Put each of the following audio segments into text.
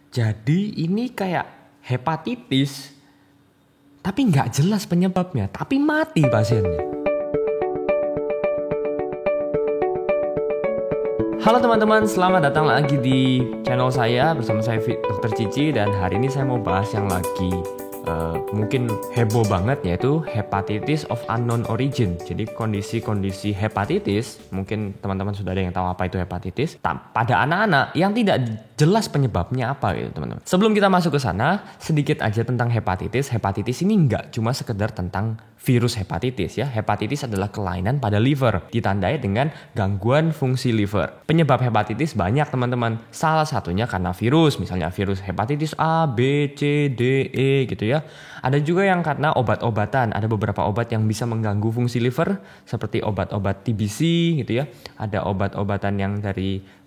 Jadi ini kayak hepatitis, tapi nggak jelas penyebabnya, tapi mati pasiennya. Halo teman-teman, selamat datang lagi di channel saya bersama saya Dr. Cici. Dan hari ini saya mau bahas yang lagi mungkin heboh banget, yaitu hepatitis of unknown origin. Jadi kondisi-kondisi hepatitis, mungkin teman-teman sudah ada yang tahu apa itu hepatitis, pada anak-anak yang tidak jelas penyebabnya apa gitu teman-teman. Sebelum kita masuk ke sana, sedikit aja tentang hepatitis. Hepatitis ini nggak cuma sekedar tentang virus hepatitis ya. Hepatitis adalah kelainan pada liver, ditandai dengan gangguan fungsi liver. Penyebab hepatitis banyak teman-teman. Salah satunya karena virus, misalnya virus hepatitis A, B, C, D, E gitu ya. Ada juga yang karena obat-obatan. Ada beberapa obat yang bisa mengganggu fungsi liver, seperti obat-obat TBC gitu ya. Ada obat-obatan yang dari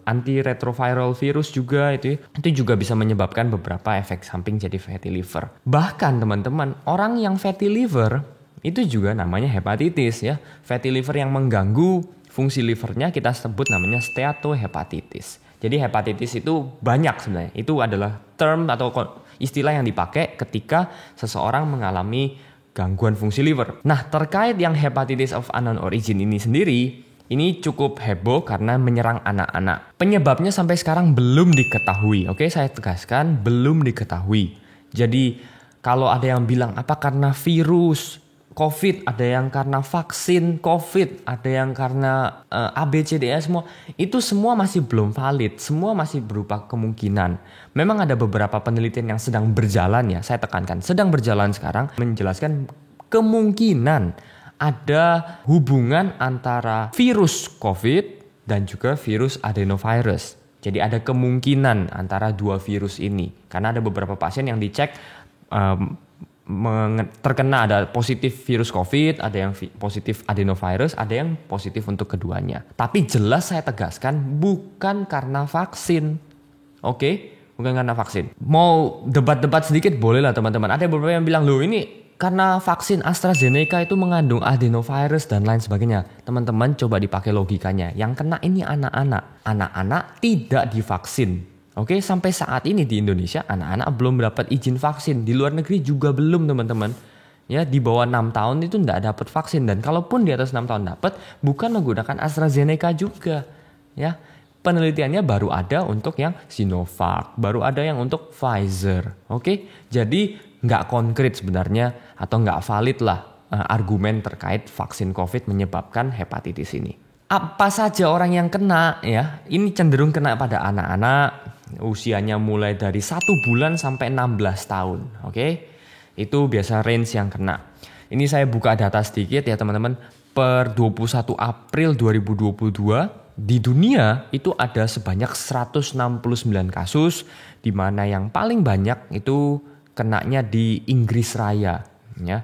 antiretroviral virus juga itu juga bisa menyebabkan beberapa efek samping jadi fatty liver. Bahkan teman-teman, orang yang fatty liver itu juga namanya hepatitis ya. Fatty liver yang mengganggu fungsi livernya kita sebut namanya steatohepatitis. Jadi hepatitis itu banyak sebenarnya. Itu adalah term atau istilah yang dipakai ketika seseorang mengalami gangguan fungsi liver. Nah, terkait yang hepatitis of unknown origin ini sendiri, ini cukup heboh karena menyerang anak-anak. Penyebabnya sampai sekarang belum diketahui. Oke, saya tegaskan belum diketahui. Jadi kalau ada yang bilang apa karena virus COVID, ada yang karena vaksin COVID, ada yang karena ABCDE semua, itu semua masih belum valid. Semua masih berupa kemungkinan. Memang ada beberapa penelitian yang sedang berjalan ya, saya tekankan sedang berjalan sekarang menjelaskan kemungkinan ada hubungan antara virus COVID dan juga virus adenovirus. Jadi ada kemungkinan antara dua virus ini. Karena ada beberapa pasien yang dicek terkena, ada positif virus COVID, ada yang positif adenovirus, ada yang positif untuk keduanya. Tapi jelas saya tegaskan bukan karena vaksin. Oke? Bukan karena vaksin. Mau debat-debat sedikit boleh lah teman-teman. Ada beberapa yang bilang, loh ini karena vaksin AstraZeneca itu mengandung adenovirus dan lain sebagainya. Teman-teman coba dipakai logikanya. Yang kena ini anak-anak. Anak-anak tidak divaksin. Oke, sampai saat ini di Indonesia anak-anak belum dapat izin vaksin. Di luar negeri juga belum teman-teman. Ya, di bawah 6 tahun itu tidak dapat vaksin. Dan kalaupun di atas 6 tahun dapat, bukan menggunakan AstraZeneca juga. Ya, penelitiannya baru ada untuk yang Sinovac. Baru ada yang untuk Pfizer. Oke, jadi nggak konkret sebenarnya atau nggak valid lah argumen terkait vaksin COVID menyebabkan hepatitis ini. Apa saja orang yang kena ya, ini cenderung kena pada anak-anak usianya mulai dari 1 bulan sampai 16 tahun. Oke, itu biasa range yang kena. Ini saya buka data sedikit ya teman-teman. Per 21 April 2022 di dunia itu ada sebanyak 169 kasus, di mana yang paling banyak itu kenanya di Inggris Raya ya.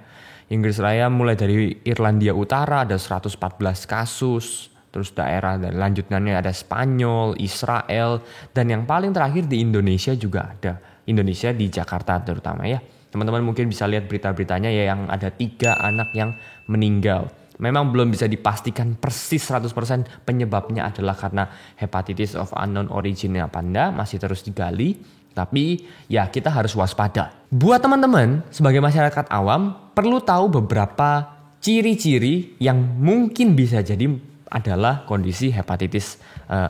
Inggris Raya mulai dari Irlandia Utara ada 114 kasus, terus daerah dan lanjutannya ada Spanyol, Israel, dan yang paling terakhir di Indonesia juga ada. Indonesia di Jakarta terutama ya. Teman-teman mungkin bisa lihat berita-beritanya ya, yang ada 3 anak yang meninggal. Memang belum bisa dipastikan persis 100% penyebabnya adalah karena hepatitis of unknown origin apa enggak, masih terus digali. Tapi ya kita harus waspada. Buat teman-teman sebagai masyarakat awam perlu tahu beberapa ciri-ciri yang mungkin bisa jadi adalah kondisi hepatitis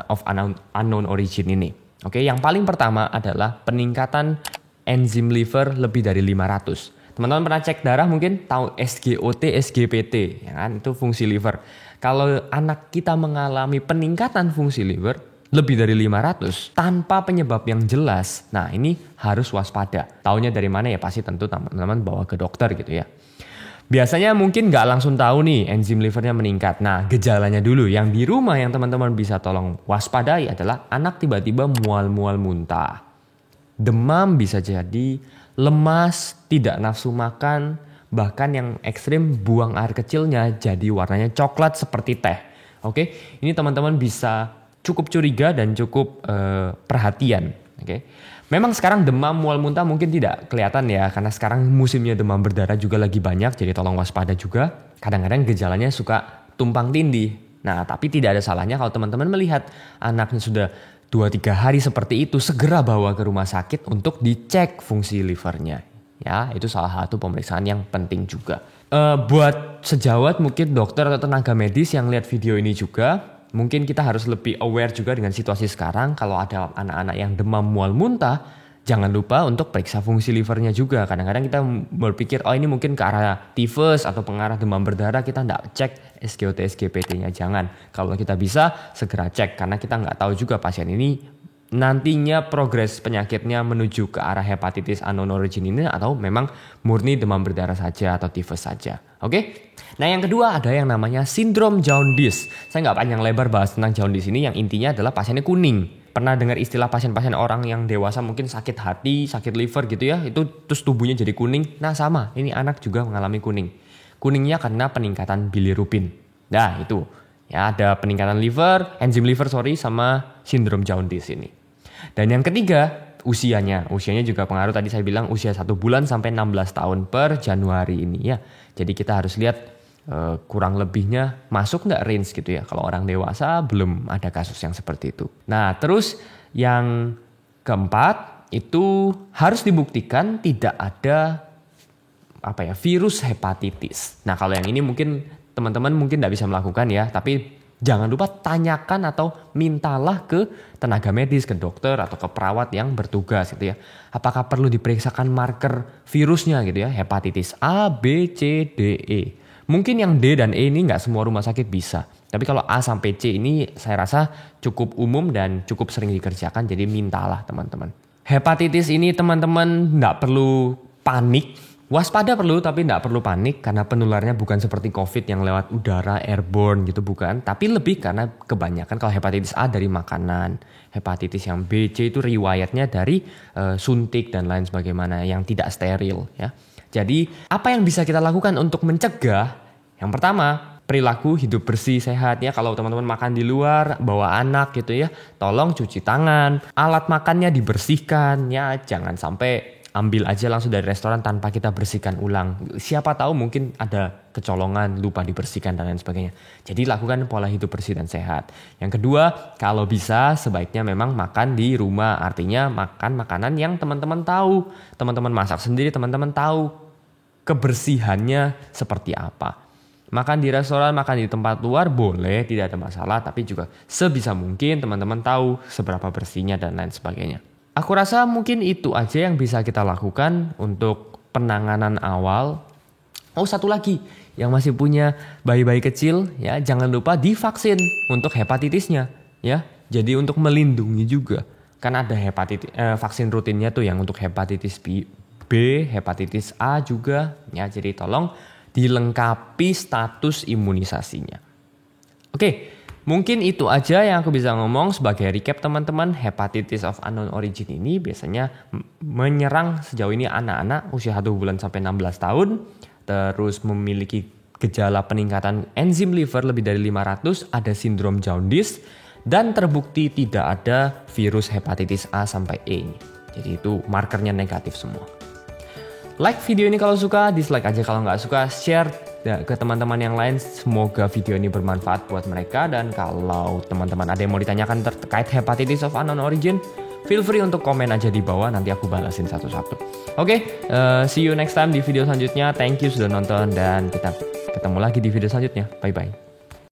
of unknown origin ini. Oke, yang paling pertama adalah peningkatan enzim liver lebih dari 500. Teman-teman pernah cek darah mungkin tahu SGOT, SGPT, ya kan? Itu fungsi liver. Kalau anak kita mengalami peningkatan fungsi liver lebih dari 500 tanpa penyebab yang jelas, nah ini harus waspada. Taunya dari mana ya, pasti tentu teman-teman bawa ke dokter gitu ya. Biasanya mungkin nggak langsung tahu nih enzim livernya meningkat. Nah, gejalanya dulu yang di rumah yang teman-teman bisa tolong waspadai adalah anak tiba-tiba mual-mual muntah. Demam bisa jadi, lemas, tidak nafsu makan, bahkan yang ekstrim buang air kecilnya jadi warnanya coklat seperti teh. Oke, ini teman-teman bisa cukup curiga dan cukup perhatian. Oke. Memang sekarang demam mual muntah mungkin tidak kelihatan ya, karena sekarang musimnya demam berdarah juga lagi banyak, jadi tolong waspada juga. Kadang-kadang gejalanya suka tumpang tindih. Nah, tapi tidak ada salahnya kalau teman-teman melihat anaknya sudah 2-3 hari seperti itu, segera bawa ke rumah sakit untuk dicek fungsi livernya. Ya, itu salah satu pemeriksaan yang penting juga. Buat sejawat mungkin dokter atau tenaga medis yang lihat video ini juga, mungkin kita harus lebih aware juga dengan situasi sekarang. Kalau ada anak-anak yang demam mual muntah, jangan lupa untuk periksa fungsi livernya juga. Kadang-kadang kita berpikir, oh ini mungkin ke arah tifus atau pengarah demam berdarah, kita nggak cek SGOT, SGPT-nya. Jangan. Kalau kita bisa, segera cek. Karena kita nggak tahu juga pasien ini nantinya progres penyakitnya menuju ke arah hepatitis unknown origin ini atau memang murni demam berdarah saja atau tifus saja. Oke? Nah yang kedua ada yang namanya sindrom jaundice. Saya nggak panjang lebar bahas tentang jaundice ini, yang intinya adalah pasiennya kuning. Pernah dengar istilah pasien-pasien orang yang dewasa mungkin sakit hati, sakit liver gitu ya, itu terus tubuhnya jadi kuning. Nah sama, ini anak juga mengalami kuning. Kuningnya karena peningkatan bilirubin. Nah itu, ya ada peningkatan liver, enzim liver sama sindrom jaundice ini. Dan yang ketiga, usianya juga pengaruh. Tadi saya bilang usia 1 bulan sampai 16 tahun per Januari ini ya. Jadi kita harus lihat kurang lebihnya masuk nggak range gitu ya. Kalau orang dewasa belum ada kasus yang seperti itu. Nah terus yang keempat itu harus dibuktikan tidak ada virus hepatitis. Nah kalau yang ini mungkin teman-teman mungkin nggak bisa melakukan ya, tapi jangan lupa tanyakan atau mintalah ke tenaga medis, ke dokter atau ke perawat yang bertugas gitu ya. Apakah perlu diperiksakan marker virusnya gitu ya, hepatitis A, B, C, D, E. Mungkin yang D dan E ini nggak semua rumah sakit bisa. Tapi kalau A sampai C ini saya rasa cukup umum dan cukup sering dikerjakan, jadi mintalah teman-teman. Hepatitis ini teman-teman nggak perlu panik. Waspada perlu tapi tidak perlu panik karena penularnya bukan seperti COVID yang lewat udara, airborne gitu bukan. Tapi lebih karena kebanyakan kalau hepatitis A dari makanan. Hepatitis yang B, C itu riwayatnya dari suntik dan lain sebagainya yang tidak steril ya. Jadi apa yang bisa kita lakukan untuk mencegah? Yang pertama, perilaku hidup bersih sehat ya. Kalau teman-teman makan di luar, bawa anak gitu ya, tolong cuci tangan. Alat makannya dibersihkan ya, jangan sampai ambil aja langsung dari restoran tanpa kita bersihkan ulang. Siapa tahu mungkin ada kecolongan, lupa dibersihkan dan lain sebagainya. Jadi lakukan pola hidup bersih dan sehat. Yang kedua, kalau bisa sebaiknya memang makan di rumah. Artinya makan makanan yang teman-teman tahu. Teman-teman masak sendiri, teman-teman tahu kebersihannya seperti apa. Makan di restoran, makan di tempat luar boleh, tidak ada masalah. Tapi juga sebisa mungkin teman-teman tahu seberapa bersihnya dan lain sebagainya. Aku rasa mungkin itu aja yang bisa kita lakukan untuk penanganan awal. Oh satu lagi, yang masih punya bayi-bayi kecil ya jangan lupa divaksin untuk hepatitisnya ya. Jadi untuk melindungi juga. Kan ada vaksin rutinnya tuh yang untuk hepatitis B, hepatitis A juga ya. Jadi tolong dilengkapi status imunisasinya. Oke. Mungkin itu aja yang aku bisa ngomong sebagai recap teman-teman. Hepatitis of unknown origin ini biasanya menyerang sejauh ini anak-anak usia 1 bulan sampai 16 tahun. Terus memiliki gejala peningkatan enzim liver lebih dari 500, ada sindrom jaundice, dan terbukti tidak ada virus hepatitis A sampai E ini. Jadi itu markernya negatif semua. Like video ini kalau suka, dislike aja kalau nggak suka, share ke teman-teman yang lain. Semoga video ini bermanfaat buat mereka. Dan kalau teman-teman ada yang mau ditanyakan terkait hepatitis of unknown origin, feel free untuk komen aja di bawah, nanti aku balasin satu-satu. Oke, see you next time di video selanjutnya. Thank you sudah nonton dan kita ketemu lagi di video selanjutnya. Bye-bye.